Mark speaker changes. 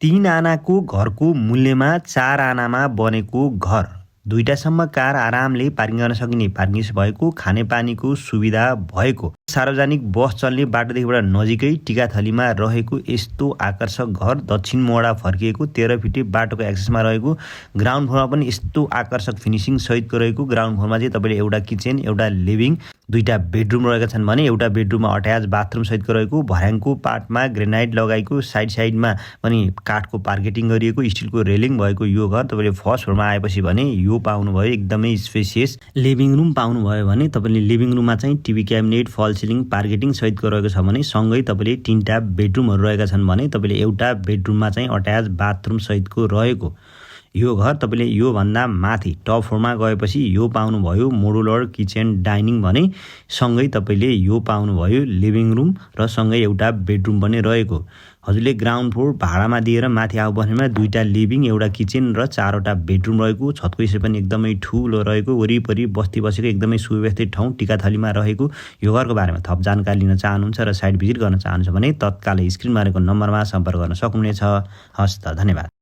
Speaker 1: 3 आनाको घरको मूल्यमा 4 आनामा बनेको घर, दुईटासम्म कार आरामले पार्किङ गर्न सकिने पार्किङ भएको, खानेपानीको सुविधा भएको, सार्वजनिक बस चल्ने बाटोदेखिबाट नजिकै टिकाथलीमा रहेको यस्तो आकर्षक घर, दक्षिण मोडा फर्किएको 13 फिटे बाटोको एक्सेसमा रहेको, ग्राउन्ड फ्लोरमा पनि यस्तो आकर्षक फिनिसिङ सहितको रहेको। ग्राउन्ड फ्लोरमा चाहिँ तपाईँले एउटा किचन, एउटा लिभिङ, दुईटा बेडरुम रहेका छन् भने एउटा बेडरुममा अट्याच बाथरुम सहितको रहेको, भर्याङको पार्टमा ग्रेनाइट लगाएको, साइडमा पनि काठको पार्केटिङ गरिएको, स्टिलको रेलिङ भएको यो घर तपाईँले फर्स्ट फ्लोरमा आएपछि भने यो पाउनुभयो एकदमै स्पेसियस लिभिङ रुम पाउनुभयो भने तपाईँले लिभिङ रुममा चाहिँ टिभी क्याबिनेट, फल सिलिङ, पार्केटिङ सहितको रहेको छ भने सँगै तपाईँले 3टा बेडरुमहरू रहेका छन् भने तपाईँले एउटा बेडरुममा चाहिँ अट्याच बाथरुम सहितको रहेको यो घर तपाईँले यो भन्दा माथि टप फ्लोरमा गएपछि यो पाउनुभयो मोडुलर किचन डाइनिङ भने सँगै तपाईँले यो पाउनुभयो लिभिङ रुम र सँगै एउटा बेडरुम पनि रहेको। हजुरले ग्राउन्ड फ्लोर भाडामा दिएर माथि आउ बस्नेमा 2टा लिभिङ, एउटा किचन र 4वटा बेडरुम रहेको, छतको हिस्सा पनि एकदमै ठुलो रहेको, वरिपरि बस्ती बसेको एकदमै सुव्यवस्थित ठाउँ टिकाथलीमा रहेको यो घरको बारेमा थप जानकारी लिन चाहनुहुन्छ र साइट भिजिट गर्न चाहनुहुन्छ भने तत्कालै स्क्रिनमा रहेको नम्बरमा सम्पर्क गर्न सक्नुहुनेछ। हस् त, धन्यवाद।